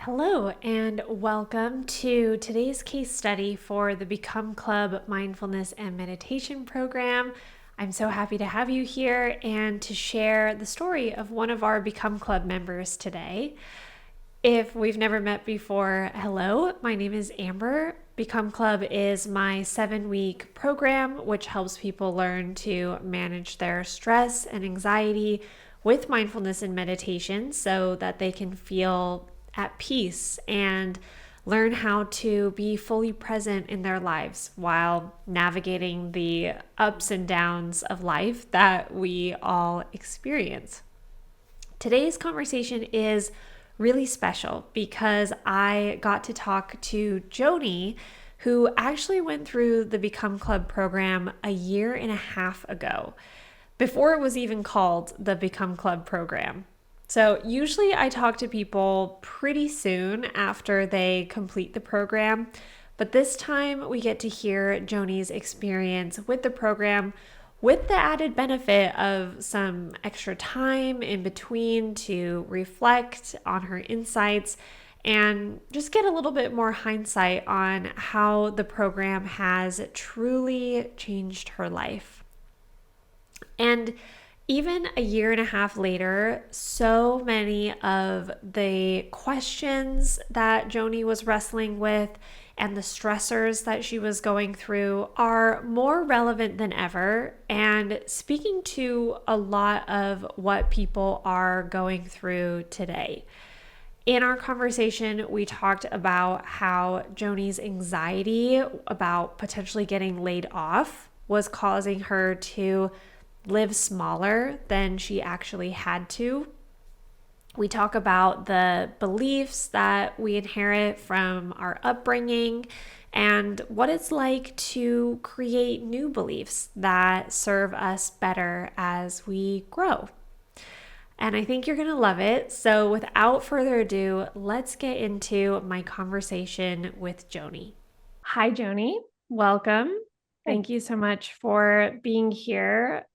Hello, and welcome to today's case study for the Become Club Mindfulness and Meditation program. I'm so happy to have you here and to share the story of one of our Become Club members today. If we've never met before, hello, my name is Amber. Become Club is my 7-week program, which helps people learn to manage their stress and anxiety with mindfulness and meditation so that they can feel at peace and learn how to be fully present in their lives while navigating the ups and downs of life that we all experience. Today's conversation is really special because I got to talk to Joni, who actually went through the Become Club program a year and a half ago, before it was even called the Become Club program. So, usually I talk to people pretty soon after they complete the program, but this time we get to hear Joni's experience with the program with the added benefit of some extra time in between to reflect on her insights and just get a little bit more hindsight on how the program has truly changed her life. And even a year and a half later, so many of the questions that Joni was wrestling with and the stressors that she was going through are more relevant than ever and speaking to a lot of what people are going through today. In our conversation, we talked about how Joni's anxiety about potentially getting laid off was causing her to live smaller than she actually had to. We talk about the beliefs that we inherit from our upbringing and what it's like to create new beliefs that serve us better as we grow. And I think you're going to love it. So, without further ado, let's get into my conversation with Joni. Hi, Joni. Welcome. Hey. Thank you so much for being here.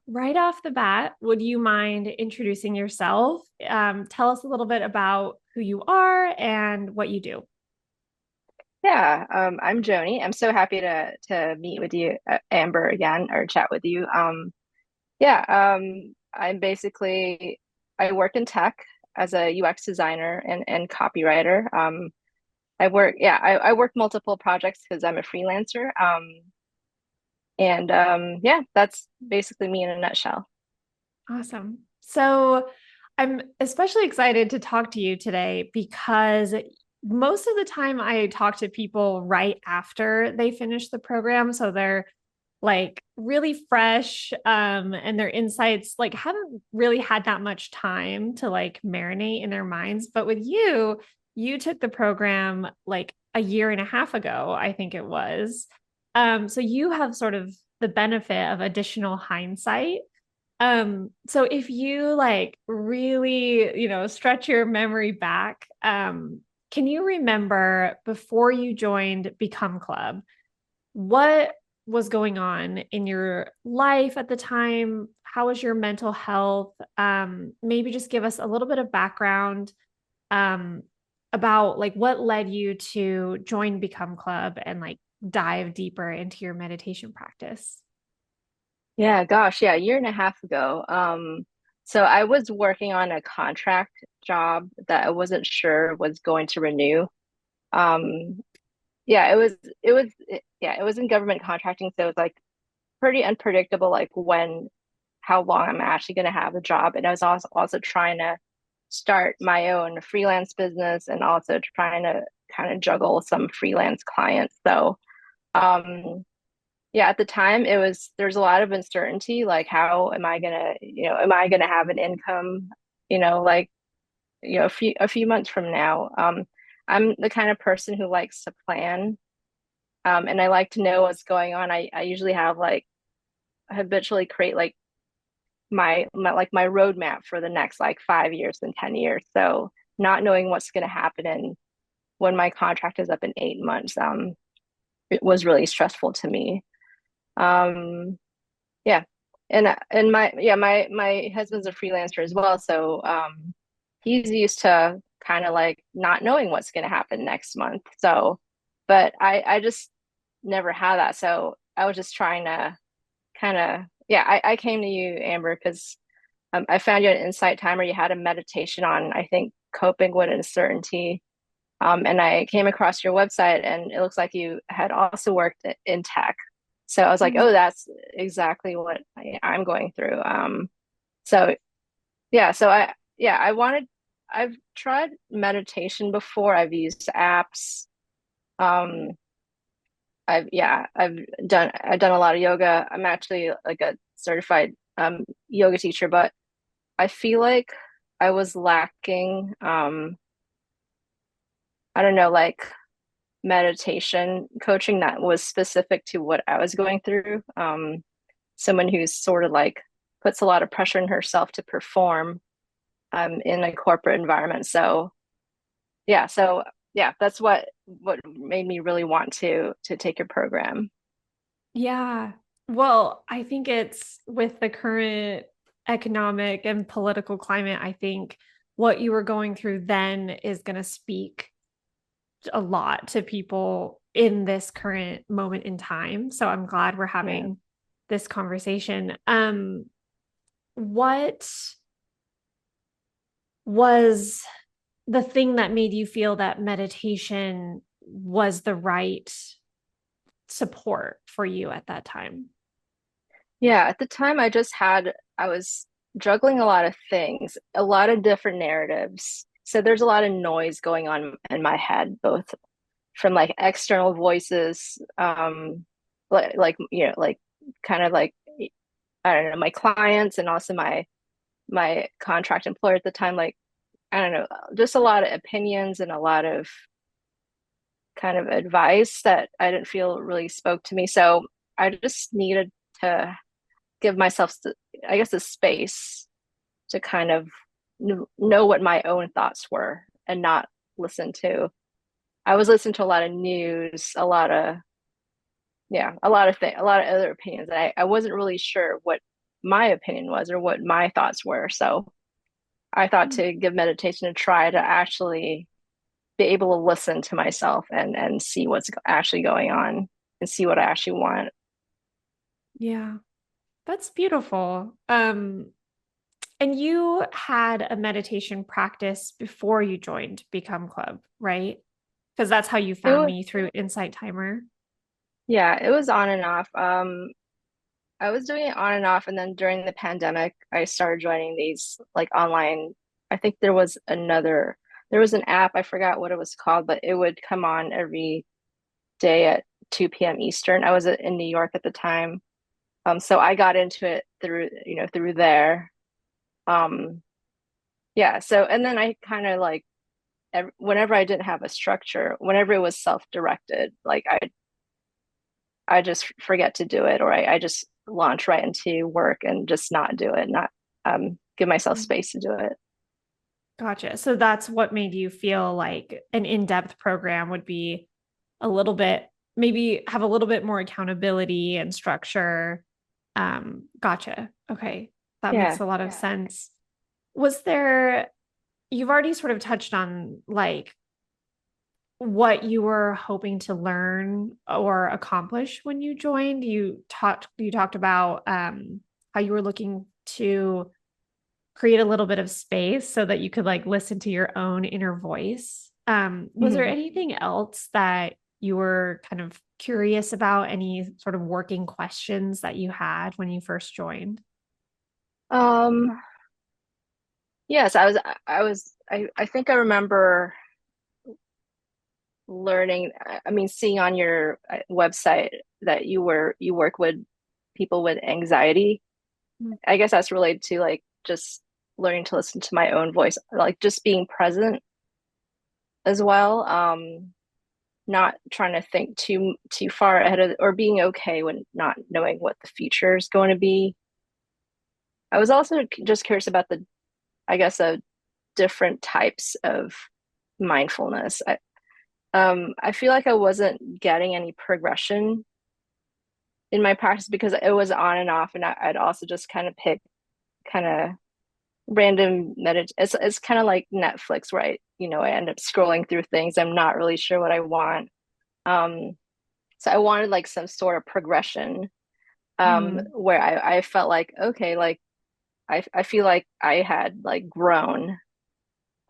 Right off the bat, would you mind introducing yourself? Tell us a little bit about who you are and what you do. Yeah, I'm Joni. I'm so happy to meet with you, Amber, again, or chat with you. Yeah, I'm basically I work in tech as a UX designer and copywriter. I work multiple projects because I'm a freelancer. Yeah, that's basically me in a nutshell. Awesome. So I'm especially excited to talk to you today because most of the time I talk to people right after they finish the program. So they're like really fresh and their insights like haven't really had that much time to like marinate in their minds. But with you, you took the program like a year and a half ago, I think it was. So you have sort of the benefit of additional hindsight. So if you like really, stretch your memory back, can you remember before you joined Become Club, what was going on in your life at the time? How was your mental health? Maybe just give us a little bit of background um, about like what led you to join Become Club and like dive deeper into your meditation practice. Yeah, gosh, yeah, a year and a half ago. So I was working on a contract job that I wasn't sure was going to renew. Um, Yeah, it was in government contracting, so it was like pretty unpredictable, like how long I'm actually going to have a job. And I was also trying to start my own freelance business and also trying to kind of juggle some freelance clients. So, um, yeah, at the time there's a lot of uncertainty, like how am I gonna, am I gonna have an income, like, a few months from now. I'm the kind of person who likes to plan. And I like to know what's going on. I usually have like habitually create like my roadmap for the next like 5 years and 10 years. So not knowing what's going to happen and when my contract is up in 8 months, it was really stressful to me. Um, yeah. My husband's a freelancer as well, so he's used to kind of like not knowing what's going to happen next month. So, but I just never had that. So I was just trying to kind of, yeah, I came to you, Amber, because I found you an Insight Timer. You had a meditation on, I think, coping with uncertainty. And I came across your website, and it looks like you had also worked in tech. So I was like, oh, that's exactly what I'm going through. So yeah, I wanted, I've tried meditation before. I've used apps. Um, I've done a lot of yoga. I'm actually like a certified yoga teacher, but I feel like I was lacking, I don't know, like meditation coaching that was specific to what I was going through. Someone who's sort of like puts a lot of pressure on herself to perform in a corporate environment. So yeah, that's what made me really want to take your program. Yeah. Well, I think it's with the current economic and political climate, I think what you were going through then is going to speak a lot to people in this current moment in time. So I'm glad we're Yeah. having this conversation. What was the thing that made you feel that meditation was the right support for you at that time? Yeah, at the time I was juggling a lot of things, a lot of different narratives. So there's a lot of noise going on in my head, both from like external voices, like kind of like I don't know, my clients and also my contract employer at the time, like I don't know, just a lot of opinions and a lot of kind of advice that I didn't feel really spoke to me. So I just needed to give myself, I guess, a space to kind of know what my own thoughts were and not listen to. I was listening to a lot of news, a lot of yeah, a lot of things, a lot of other opinions. And I wasn't really sure what my opinion was or what my thoughts were. So I thought to give meditation a try to actually be able to listen to myself and see what's actually going on and see what I actually want. Yeah, that's beautiful. And you had a meditation practice before you joined Become Club, right? Because that's how you It found was me through Insight Timer. yeah, it was on and off. I was doing it on and off, and then during the pandemic, I started joining these like online. I think there was an app, I forgot what it was called, but it would come on every day at 2 p.m. Eastern. I was in New York at the time. So I got into it through there. Um, yeah, so and then I kind of like whenever I didn't have a structure, whenever it was self-directed, like I just forget to do it, or I just launch right into work and just not do it, not give myself Mm. space to do it. Gotcha. So that's what made you feel like an in-depth program would be a little bit, maybe have a little bit more accountability and structure. Gotcha. Okay. That makes Yeah. a lot of sense. Was there, you've already sort of touched on like what you were hoping to learn or accomplish when you joined. You talked about how you were looking to create a little bit of space so that you could like listen to your own inner voice. Was there Mhm. anything else that you were kind of curious about? Any sort of working questions that you had when you first joined? Um, yes, I think I remember learning, I mean, seeing on your website that you work with people with anxiety. Mm. I guess that's related to like just learning to listen to my own voice, like just being present as well. Not trying to think too far ahead of or being okay when not knowing what the future is going to be. I was also just curious about the, I guess, different types of mindfulness. I feel like I wasn't getting any progression in my practice because it was on and off, and I'd also just kind of pick kind of random it's kind of like Netflix, right? I end up scrolling through things. I'm not really sure what I want. Um, so I wanted like some sort of progression, Mm. where I felt like, okay, like I feel like I had like grown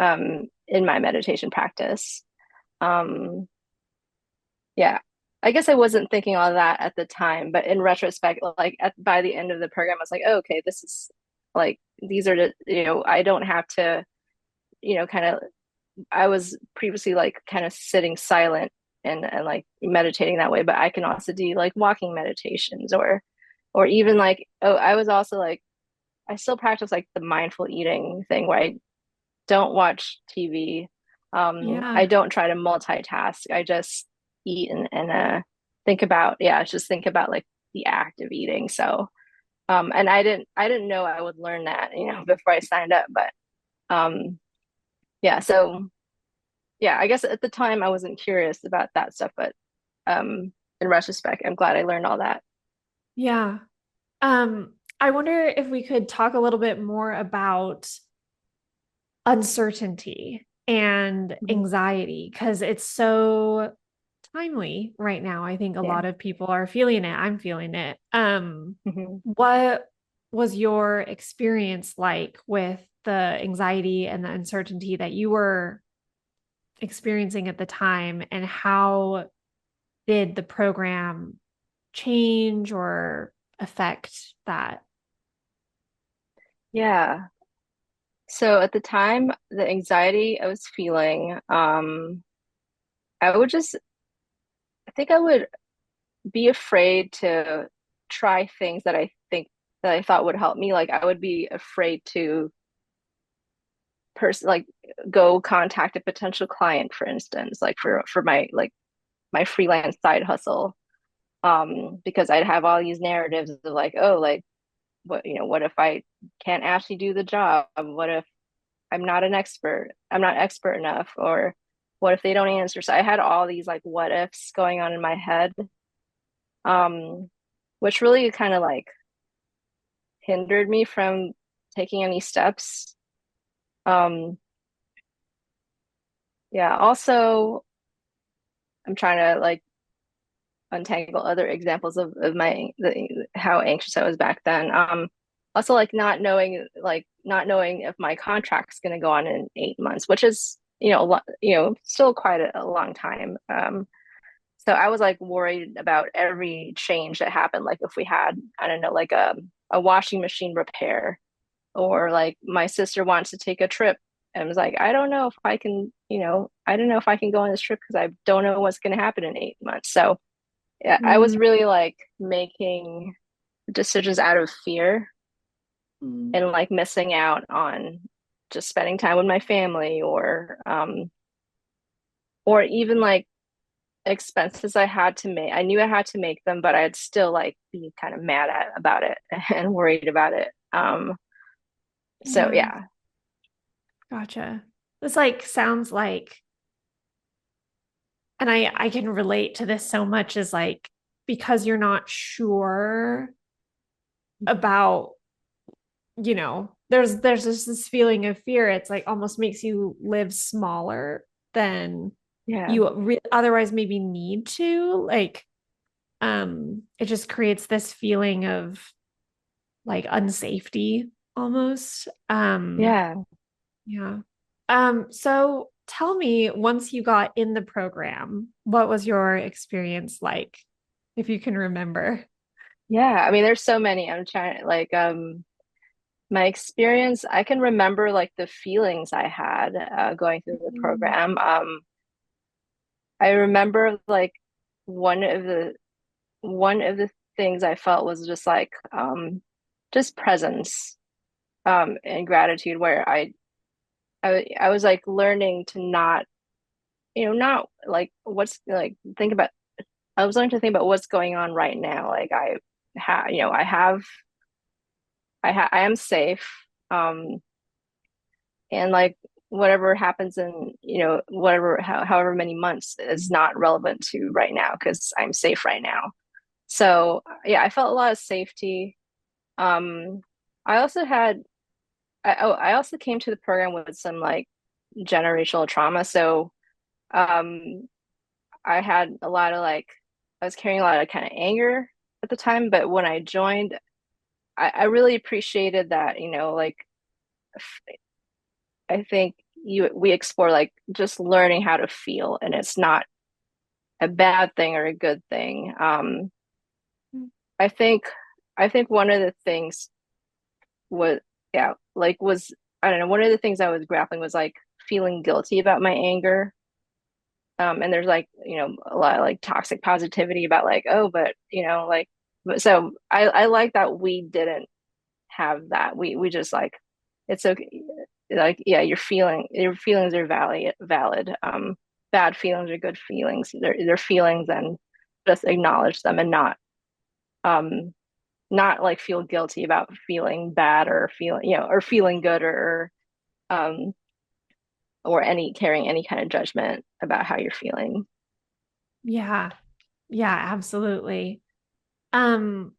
in my meditation practice. Um, yeah. I guess I wasn't thinking all that at the time, but in retrospect, like by the end of the program, I was like, oh, okay, this is like these are the, I don't have to, kind of I was previously like kind of sitting silent and like meditating that way, but I can also do like walking meditations or even like, oh, I was also like I still practice like the mindful eating thing where I don't watch TV. I Yeah. don't try to multitask. I just eat and think about, yeah, just think about like the act of eating. So and I didn't know I would learn that, before I signed up, but yeah, so yeah, I guess at the time I wasn't curious about that stuff, but in retrospect, I'm glad I learned all that. Yeah. I wonder if we could talk a little bit more about uncertainty and Mhm. anxiety because it's so timely right now. I think a Yeah. lot of people are feeling it. I'm feeling it. Hmm. What was your experience like with the anxiety and the uncertainty that you were experiencing at the time, and how did the program change or affect that? Yeah. So at the time, the anxiety I was feeling, I would just, I think I would be afraid to try things that I thought would help me. Like I would be afraid to like go contact a potential client, for instance, like for my freelance side hustle. Because I'd have all these narratives of like, oh, like what if I can't actually do the job? What if I'm not an expert? I'm not expert enough, or what if they don't answer? So I had all these like what ifs going on in my head, um, which really kind of like hindered me from taking any steps. Um, yeah, also I'm trying to like untangle other examples of how anxious I was back then. Also like not knowing if my contract's going to go on in 8 months, which is, still quite a long time. So I was like worried about every change that happened. Like if we had, I don't know, like a washing machine repair, or like my sister wants to take a trip and was like, I don't know if I can, I don't know if I can go on this trip because I don't know what's going to happen in 8 months. So yeah, I was Mm, really like making decisions out of fear mm, and like missing out on just spending time with my family, or even like expenses I had to make. I knew I had to make them, but I'd still like be kind of about it and worried about it. So yeah, yeah. gotcha. This like sounds like, and I can relate to this so much, is like because you're not sure about, there's just this feeling of fear. It's like almost makes you live smaller than Yeah. you otherwise maybe need to. Like, it just creates this feeling of like unsafety almost. Yeah. Yeah. So tell me, once you got in the program, what was your experience like, if you can remember? Yeah. I mean, there's so many. I'm trying like my experience, I can remember like the feelings I had going through the Mm, program. I remember like one of the one of the things I felt was just presence and gratitude, where I was like learning to not, not like what's like think about I was learning to think about what's going on right now. Like I am safe. And like whatever happens in, however many months is not relevant to right now because I'm safe right now. So yeah, I felt a lot of safety. Um, I also had I also came to the program with some like generational trauma. So um I had a lot of like I was carrying a lot of kind of anger at the time, but when I joined, I really appreciated that, like I think we explore like just learning how to feel, and it's not a bad thing or a good thing. I think I think one of the things was yeah, like was I don't know, one of the things I was grappling was like feeling guilty about my anger. And there's like, a lot of like toxic positivity about like, oh, but like but so I like that we didn't have that. We just like it's okay. Like, yeah, your feelings are valid. Bad feelings are good feelings. They're feelings, and just acknowledge them and um not like feel guilty about feeling bad or feeling good um or any carrying any kind of judgment about how you're feeling. Yeah. Yeah, absolutely. Um,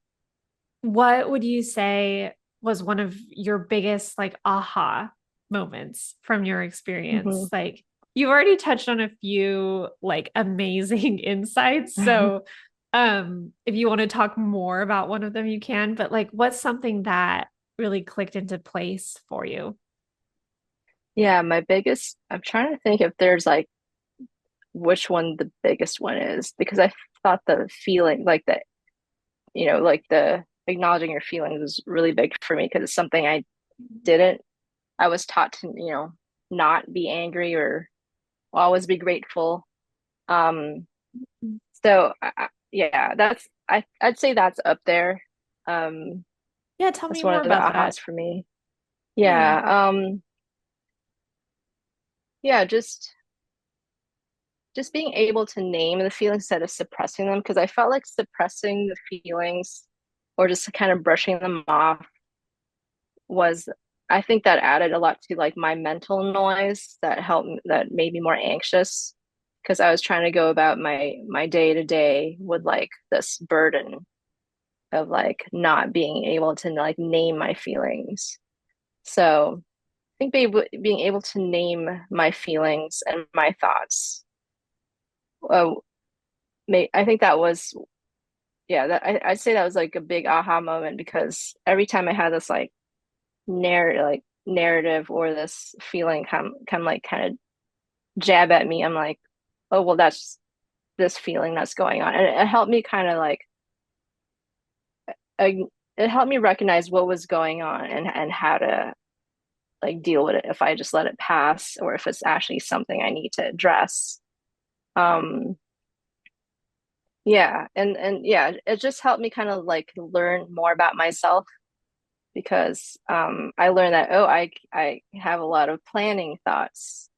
what would you say was one of your biggest like aha moments from your experience? Hmm. Like you've already touched on a few like amazing insights. So if you want to talk more about one of them, you can, but like what's something that really clicked into place for you? Yeah, I'm trying to think if there's like which one the biggest one is, because I thought the feeling, like like the acknowledging your feelings was really big for me because it's something didn't, I was taught to, not be angry or always be grateful. Um, so yeah, I'd say that's up there. Um, Yeah, tell me that's one more of the about that. ahas for me. Yeah. Yeah. Yeah, just being able to name the feelings instead of suppressing them, because I felt like suppressing the feelings or just kind of brushing them off was, I think that added a lot to like my mental noise that made me more anxious because I was trying to go about my day to day with like this burden of like not being able to like name my feelings. So I think being able to name my feelings and my thoughts, uh, I think that was, yeah, I'd say that was like a big aha moment because every time I had this narrative or this feeling come like kind of jab at me, I'm like, oh well, that's this feeling that's going on, and it helped me kind of like uh, it helped me recognize what was going on and how to like deal with it if I just let it pass or if it's actually something I need to address. Um, yeah, and yeah, it just helped me kind of like learn more about myself because I learned that, oh, I have a lot of planning thoughts.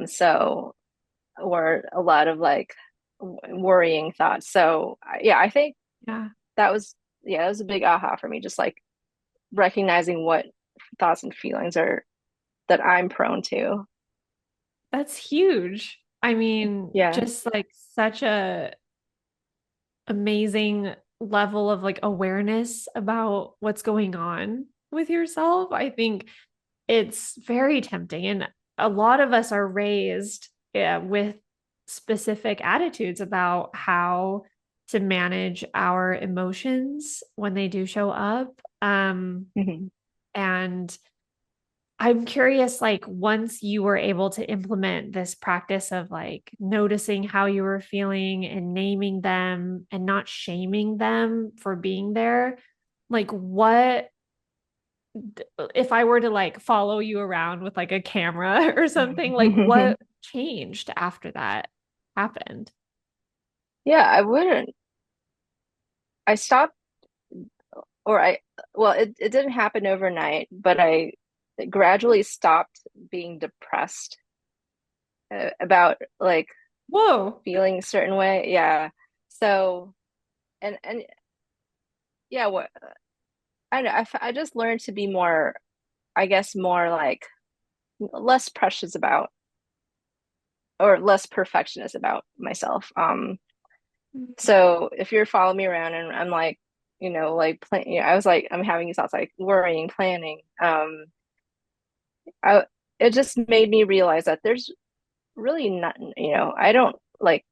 So or a lot of like worrying thoughts. So yeah, I think Yeah. that was that was a big aha for me, just like recognizing what thoughts and feelings are that I'm prone to. That's huge. I mean, Yeah. just like such a amazing level of like awareness about what's going on with yourself. I think it's very tempting. And a lot of us are raised with specific attitudes about how to manage our emotions when they do show up. Hmm. And I'm curious, like, once you were able to implement this practice of like noticing how you were feeling and naming them and not shaming them for being there, like, what if I were to like follow you around with like a camera or something, like, what changed after that happened? Yeah, I wouldn't. I stopped, or well, it didn't happen overnight, but I gradually stopped being depressed about like Whoa. feeling a certain way. Yeah. So, and yeah, what I know, I just learned to be more, I guess, more like less precious about or less perfectionist about myself. So if you're following me around and I'm like, like I was like, I'm having these thoughts like worrying, planning. I it just made me realize that there's really nothing, I don't like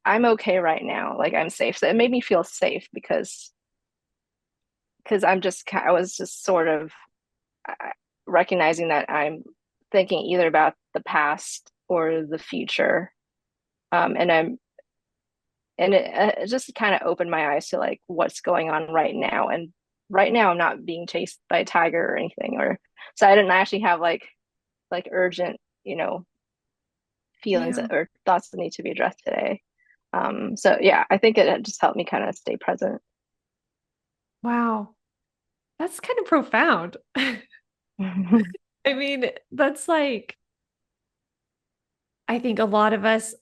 I'm okay right now. Like I'm safe. So it made me feel safe because I was just sort of uh, recognizing that I'm thinking either about the past or the future. And it just kind of opened my eyes to like what's going on right now. And right now I'm not being chased by a tiger or anything, or so I didn't actually have like urgent, feelings Yeah. or thoughts that need to be addressed today. So yeah, I think it just helped me kind of stay present. Wow. That's kind of profound. I mean, that's like, I think a lot of us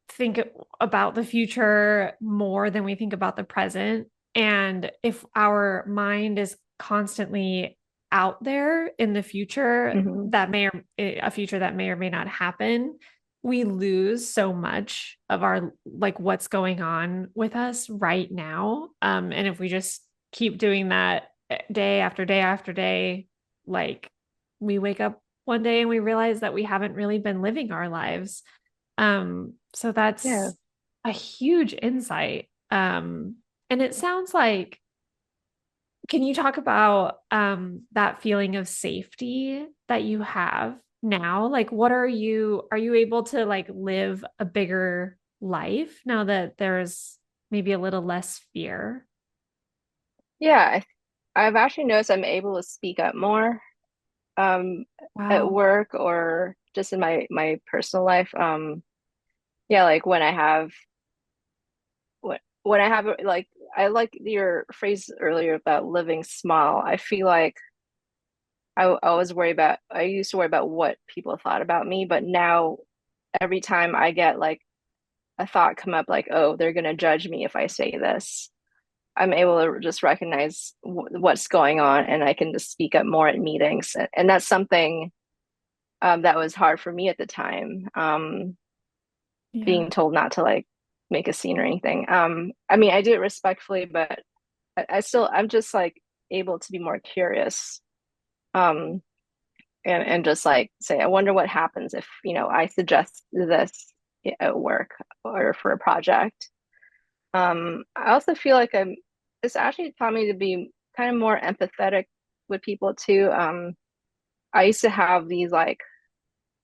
think about the future more than we think about the present. And if our mind is constantly out there in the future, Hmm. that may or a future that may or may not happen, we lose so much of our like what's going on with us right now. And if we just keep doing that day after day after day, like we wake up one day and we realize that we haven't really been living our lives. So Yeah. that's a huge insight. And it sounds like, can you talk about that feeling of safety that you have now? Like, what are you able to like live a bigger life now that there's maybe a little less fear? Yeah, I've actually noticed I'm able to speak up more um at Wow. work or just in my personal life. Yeah, like when I have like I like your phrase earlier about living small. I feel like I used to worry about what people thought about me, but now every time I get like a thought come up like, oh, they're gonna judge me if I say this, I'm able to just recognize what's going on and I can just speak up more at meetings. And that's something that was hard for me at the time, Yeah. being told not to like make a scene or anything. I mean, I do it respectfully, but I'm just like able to be more curious, um, and just like say, I wonder what happens if, I suggest this at work or for a project. I also feel like it's actually taught me to be kind of more empathetic with people too. I used to have these like,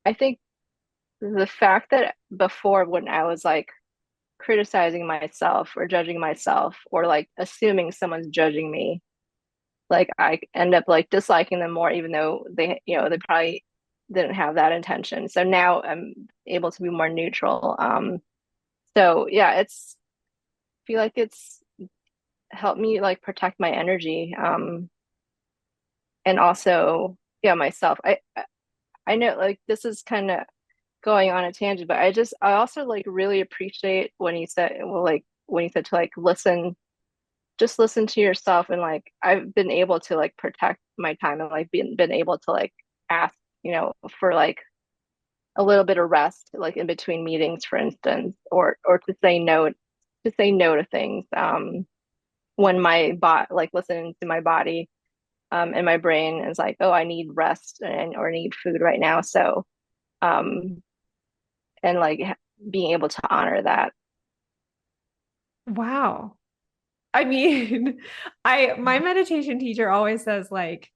I think the fact that before when I was like criticizing myself or judging myself or like assuming someone's judging me, like I end up like disliking them more, even though they probably didn't have that intention. So now I'm able to be more neutral. So yeah, feel like it's helped me like protect my energy. And also, yeah, myself. I know like this is kind of going on a tangent, but I also like really appreciate when you said, well, like when you said to like just listen to yourself, and like I've been able to like protect my time and like been able to like ask, for like a little bit of rest, like in between meetings, for instance, or to say no to things. When my like listening to my body, and my brain is like, oh, I need rest and or need food right now. So, um, and like being able to honor that. Wow. I mean, I my meditation teacher always says like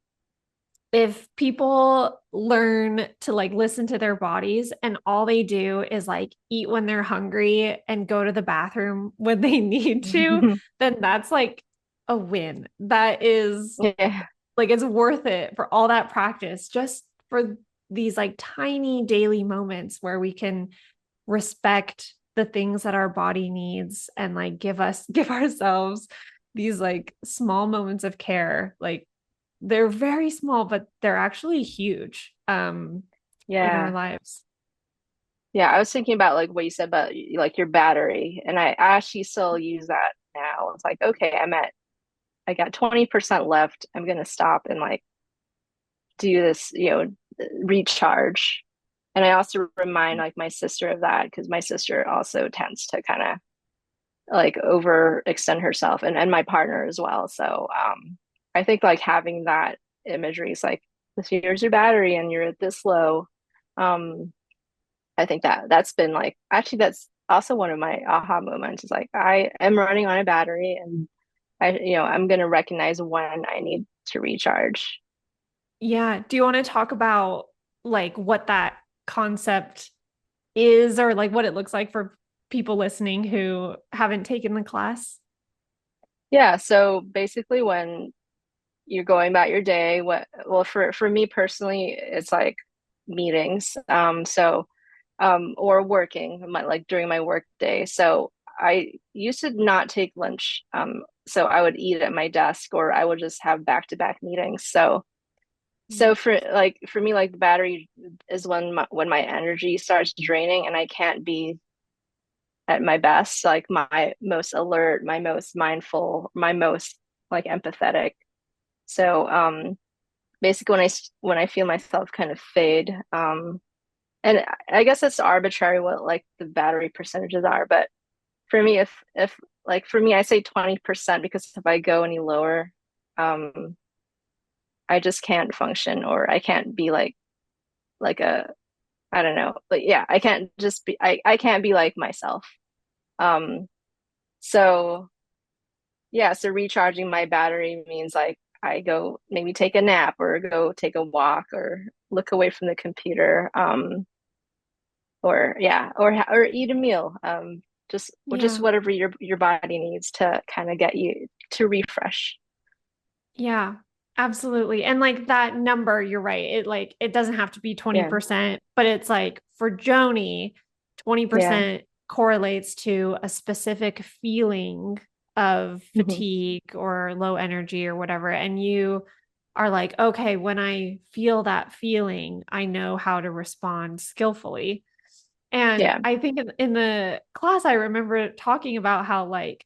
if people learn to like listen to their bodies and all they do is like eat when they're hungry and go to the bathroom when they need to, then that's like a win. That is Yeah, like it's worth it for all that practice just for these like tiny daily moments where we can respect the things that our body needs and like give ourselves these like small moments of care. Like they're very small, but they're actually huge in our yeah, lives. yeah. I was thinking about like what you said about like your battery, and I actually still use that now. It's like, okay, I got 20% left. I'm gonna stop and like do this, recharge. And I also remind like my sister of that because my sister also tends to kind of like overextend herself, and my partner as well. So I think like having that imagery is like here's your battery and you're at this low. Um, I think that's been like actually that's also one of my aha moments is like I am running on a battery and I'm gonna recognize when I need to recharge. Yeah. Do you want to talk about like what that concept is or like what it looks like for people listening who haven't taken the class? Yeah, so basically when you're going about your day, for me personally, it's like meetings. Or working like during my work day. So I used to not take lunch. So I would eat at my desk or I would just have back-to-back meetings. So Mm. for me, like the battery is when my energy starts draining and I can't be at my best, like my most alert, my most mindful, my most like empathetic. So basically when I feel myself kind of fade, and I guess it's arbitrary what like the battery percentages are, but for me, if like for me, I say 20% because if I go any lower, um, I just can't function or I can't be like a I don't know, but yeah, I can't be like myself. Um, so yeah, so recharging my battery means like I go maybe take a nap or go take a walk or look away from the computer. Or yeah, or eat a meal. Just Yeah. whatever your body needs to kind of get you to refresh. Yeah, absolutely. And like that number, you're right. It doesn't have to be Yeah, 20%, but it's like for Joni, yeah, 20% correlates to a specific feeling of hmm fatigue or low energy or whatever. And you are like, okay, when I feel that feeling, I know how to respond skillfully. And yeah, I think in the class, I remember talking about how, like,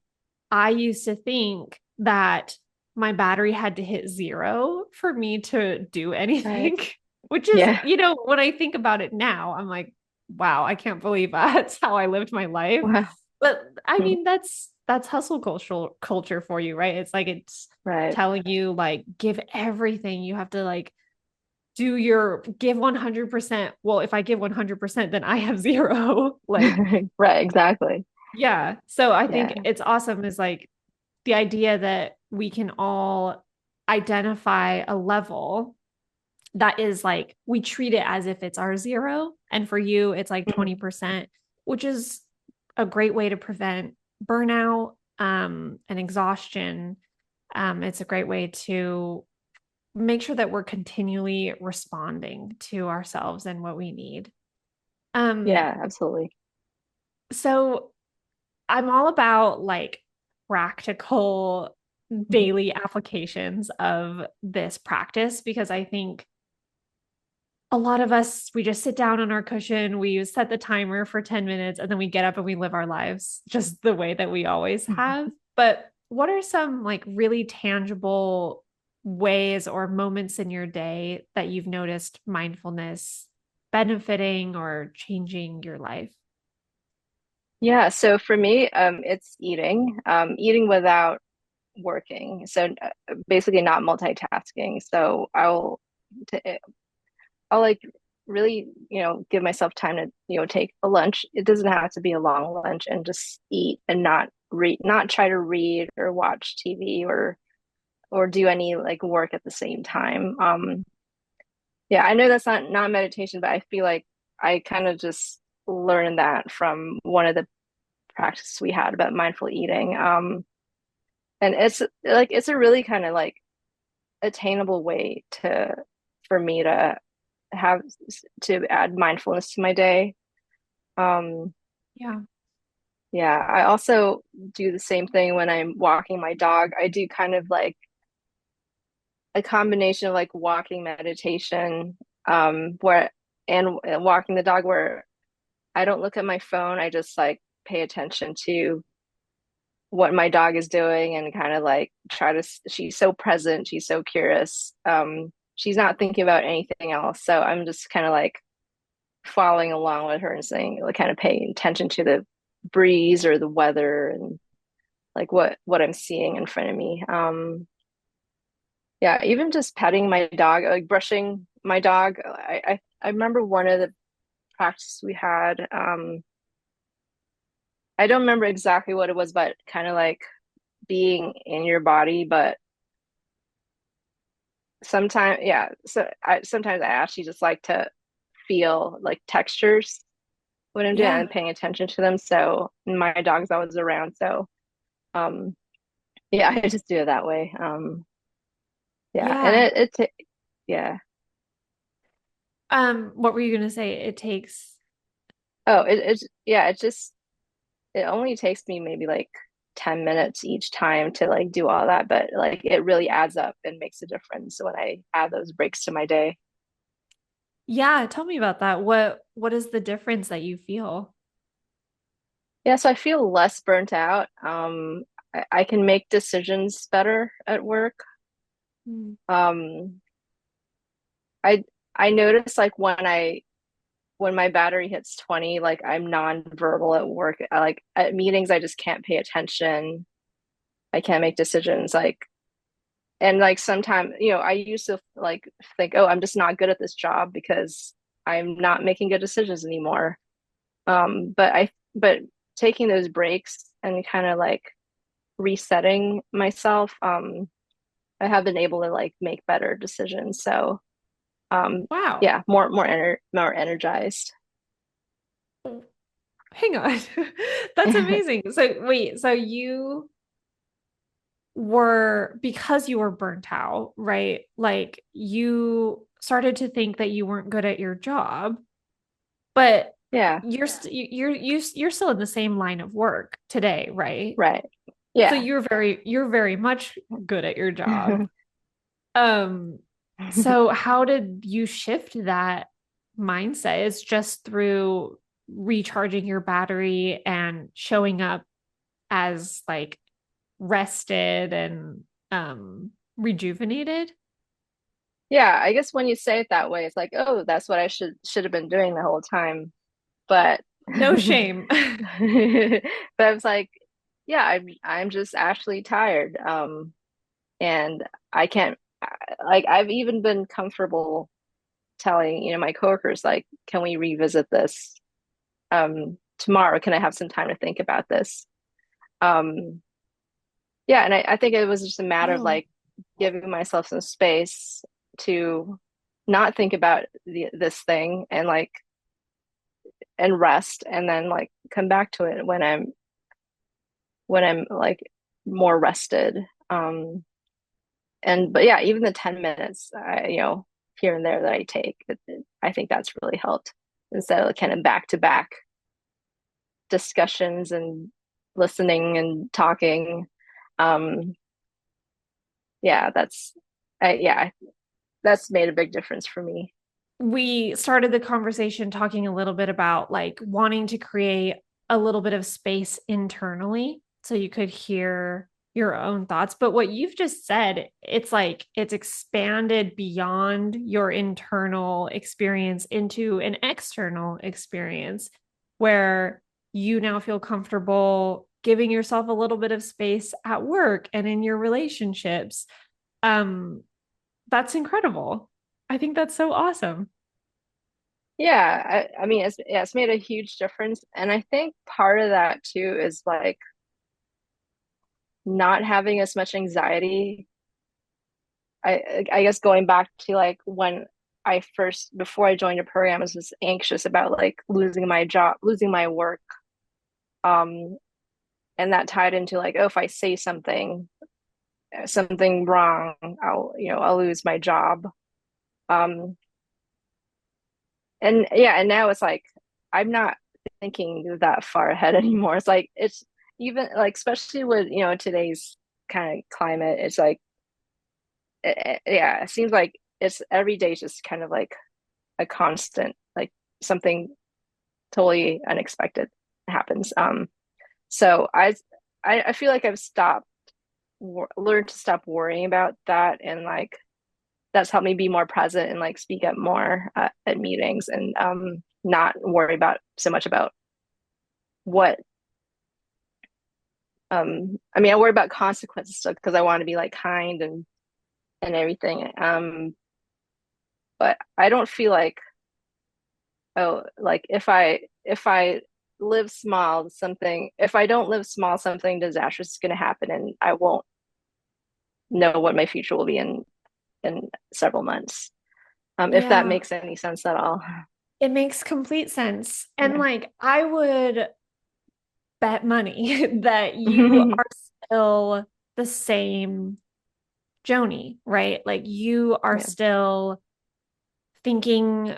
I used to think that my battery had to hit zero for me to do right, anything, which is, yeah, when I think about it now, I'm like, wow, I can't believe that's how I lived my life. wow, But I Mhm. mean, that's hustle culture for you, right? It's like it's Right, telling you like give everything. You have to like do your give 100%. Well, if I give 100%, then I have zero. Like, right, exactly. yeah. So I think Yeah, it's awesome is like the idea that we can all identify a level that is like we treat it as if it's our zero. And for you, it's like Mhm. 20%, which is a great way to prevent burnout and exhaustion. It's a great way to make sure that we're continually responding to ourselves and what we need. Um, Yeah, absolutely. so I'm all about like practical Mhm. daily applications of this practice because I think a lot of us, we just sit down on our cushion, we set the timer for 10 minutes, and then we get up and we live our lives just the way that we always have. But what are some like really tangible ways or moments in your day that you've noticed mindfulness benefiting or changing your life? Yeah, so for me, it's eating without working. So basically not multitasking. So t I'll like really, give myself time to, take a lunch. It doesn't have to be a long lunch and just eat and not try to read or watch TV or do any like work at the same time. Yeah, I know that's not meditation, but I feel like I kind of just learned that from one of the practices we had about mindful eating. And it's a really kind of like attainable way to for me to have to add mindfulness to my day. Um, Yeah. yeah, I also do the same thing when I'm walking my dog. I do kind of like a combination of like walking meditation, where and walking the dog where I don't look at my phone. I just like pay attention to what my dog is doing and kind of like she's so present, she's so curious. She's not thinking about anything else. So I'm just kind of like following along with her and saying, like, kind of paying attention to the breeze or the weather and like what I'm seeing in front of me. Yeah, even just petting my dog, like brushing my dog. I remember one of the practices we had. I don't remember exactly what it was, but kind of like being in your body. But sometimes, yeah. Sometimes I actually just like to feel like textures when I'm doing it Yeah. and paying attention to them. So my dog's always around. So um, yeah, I just do it that way. Yeah, and Yeah. yeah. What were you gonna say? It takes. Oh, yeah, it only takes me maybe like 10 minutes each time to like do all that, but like it really adds up and makes a difference when I add those breaks to my day. Yeah, tell me about that. What is the difference that you feel? Yeah, so I feel less burnt out. I can make decisions better at work. Mm. Um, I I notice like when my battery hits 20, like I'm nonverbal at work. Like at meetings, I just can't pay attention. I can't make decisions. And like sometimes, I used to like think, oh, I'm just not good at this job because I'm not making good decisions anymore. But taking those breaks and kind of like resetting myself, I have been able to like make better decisions. So, Wow. yeah, more energized. Hang on. That's amazing. So wait, so you were because you were burnt out, right? Like you started to think that you weren't good at your job, but Yeah, you're still in the same line of work today, right? right. So Yeah. you're very much good at your job. Um, so how did you shift that mindset? It's just through recharging your battery and showing up as like rested and rejuvenated. Yeah, I guess when you say it that way, it's like, oh, that's what I should have been doing the whole time. But No shame. but I was like, yeah, I'm just actually tired. And I can't like I've even been comfortable telling, my coworkers like, can we revisit this tomorrow? Can I have some time to think about this? Um, yeah, and I think it was just a matter of Oh, like giving myself some space to not think about this thing and like and rest and then like come back to it when I'm like more rested. And but yeah, even the 10 minutes, here and there that I take, I think that's really helped instead of kind of back to back discussions and listening and talking. Um, yeah, yeah, that's made a big difference for me. we started the conversation talking a little bit about like wanting to create a little bit of space internally so you could hear your own thoughts. But what you've just said, it's like it's expanded beyond your internal experience into an external experience where you now feel comfortable giving yourself a little bit of space at work and in your relationships. Um, that's incredible. I think that's so awesome. Yeah, I mean, it's made a huge difference, and I think part of that too is like not having as much anxiety. I guess going back to like when I first before I joined a program, I was just anxious about like losing my job, losing my work. Um, and that tied into like, oh, if I say something wrong, I'll lose my job. Um, and yeah, and now it's like I'm not thinking that far ahead anymore. It's like it's even like especially with today's kind of climate, it's like yeah, it seems like it's every day is just kind of like a constant, like something totally unexpected happens. So I feel like I've learned to stop worrying about that, and like that's helped me be more present and like speak up more at meetings and not worry about so much about what I mean I worry about consequences still because I want to be like kind and and everything. But I don't feel like, oh, like if I live small, something if I don't live small, something disastrous is going to happen, and I won't know what my future will be in several months. If that Yeah, makes any sense at all. it makes complete sense. And Yeah. like, I would bet money that you are still the same Joni, right? Like, you are Yeah. still thinking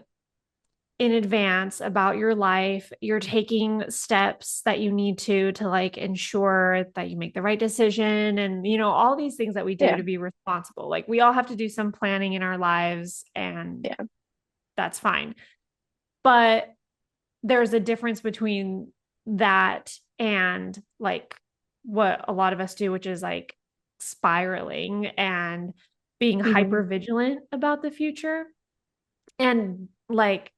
in advance about your life. You're taking steps that you need to like ensure that you make the right decision and all these things that we do Yeah. to be responsible. Like, we all have to do some planning in our lives, and Yeah. that's fine. But there's a difference between that and like what a lot of us do, which is like spiraling and being Hmm. hyper vigilant about the future. And like,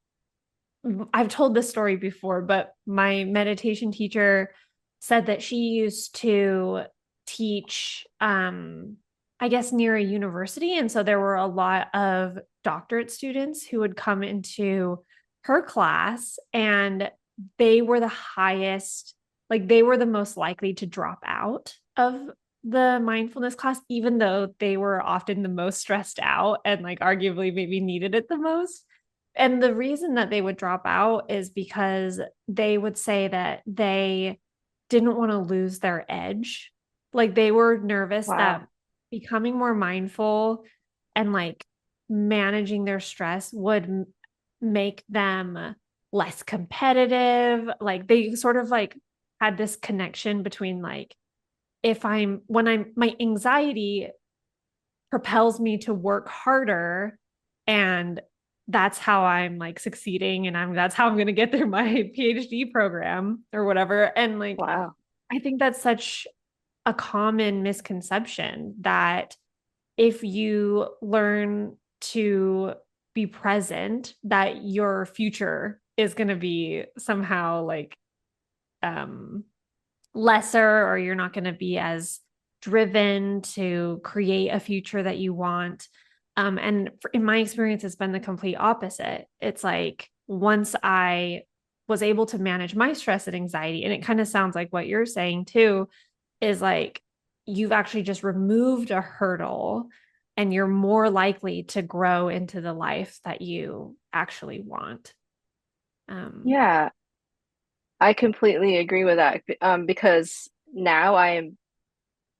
I've told this story before, but my meditation teacher said that she used to teach, I guess, near a university. And so there were a lot of doctorate students who would come into her class, and they were the highest, like, they were the most likely to drop out of the mindfulness class, even though they were often the most stressed out and, like, arguably maybe needed it the most. And the reason that they would drop out is because they would say that they didn't want to lose their edge. Like, they were nervous that Wow. becoming more mindful and like managing their stress would make them less competitive. Like, they sort of like had this connection between like, if I'm when I'm my anxiety propels me to work harder, and that's how I'm like succeeding, and that's how I'm going to get through my PhD program or whatever. And like, Wow. I think that's such a common misconception that if you learn to be present, that your future is going to be somehow like um lesser, or you're not going to be as driven to create a future that you want. And in my experience, it's been the complete opposite. It's like, once I was able to manage my stress and anxiety, and it kind of sounds like what you're saying too, is like, you've actually just removed a hurdle, and you're more likely to grow into the life that you actually want. Um, Yeah, I completely agree with that. Because now I am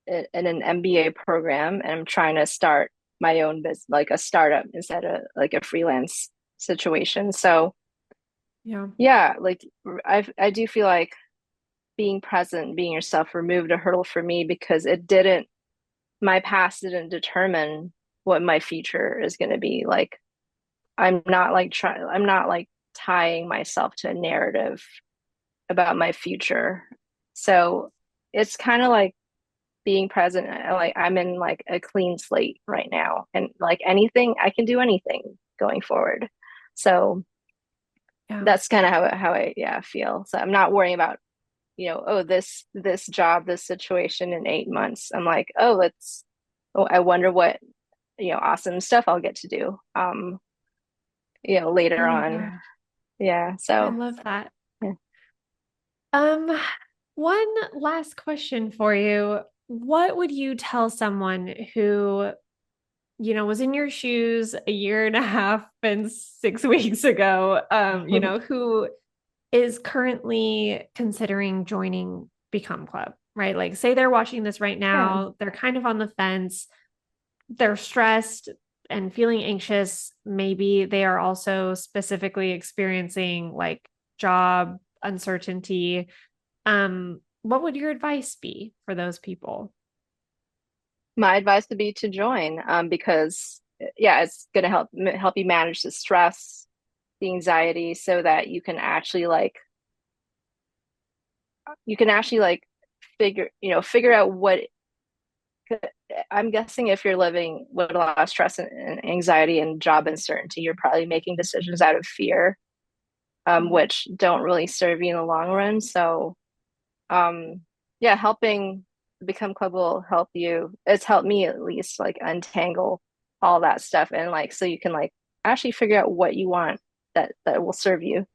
in an MBA program and I'm trying to start my own business, like a startup instead of like a freelance situation. So yeah. yeah, like I do feel like being present, being yourself removed a hurdle for me because my past didn't determine what my future is going to be. Like I'm not like tying myself to a narrative about my future. So it's kind of like being present. Like I'm in like a clean slate right now, and like anything, I can do anything going forward. So Yeah. that's kind of how I yeah feel. So I'm not worrying about oh this job, this situation in 8 months. I'm like, oh, I wonder what awesome stuff I'll get to do I later love that. on. Yeah. I So love that. yeah. Um, One last question for you. What would you tell someone who, was in your shoes a year and a half and 6 weeks ago, who is currently considering joining Become Club, right? Like, say they're watching this right Yeah. now, they're kind of on the fence, they're stressed and feeling anxious. Maybe they are also specifically experiencing like job uncertainty. What would your advice be for those people? My advice would be to join because yeah, it's going to help you manage the stress, the anxiety so that you can actually like figure out what I'm guessing if you're living with a lot of stress and anxiety and job uncertainty, you're probably making decisions out of fear, Mm. which don't really serve you in the long run. So, yeah, helping Become Club will help you. It's helped me at least like untangle. all that stuff, and like so you can like actually figure out what you want that will serve you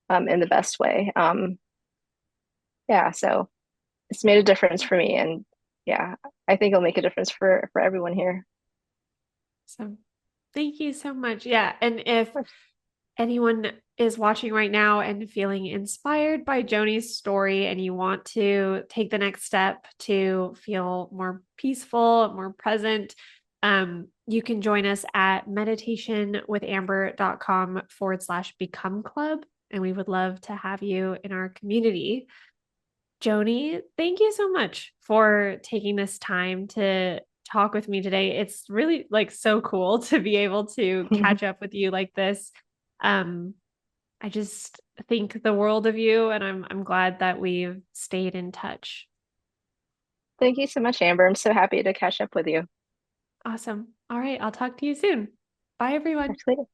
in the best way. Yeah, so it's made a difference for me, and yeah, I think it'll make a difference for everyone here. So thank you so much. Yeah. And if Of course. anyone is watching right now and feeling inspired by Joni's story and you want to take the next step to feel more peaceful, more present, you can join us at meditationwithamber.com/become club. And we would love to have you in our community. Joni, thank you so much for taking this time to talk with me today. It's really like so cool to be able to catch up with you like this. Um, I just think the world of you, and I'm glad that we've stayed in touch. Thank you so much, Amber. I'm so happy to catch up with you. Awesome. All right, I'll talk to you soon. Bye, everyone. Talk to you later.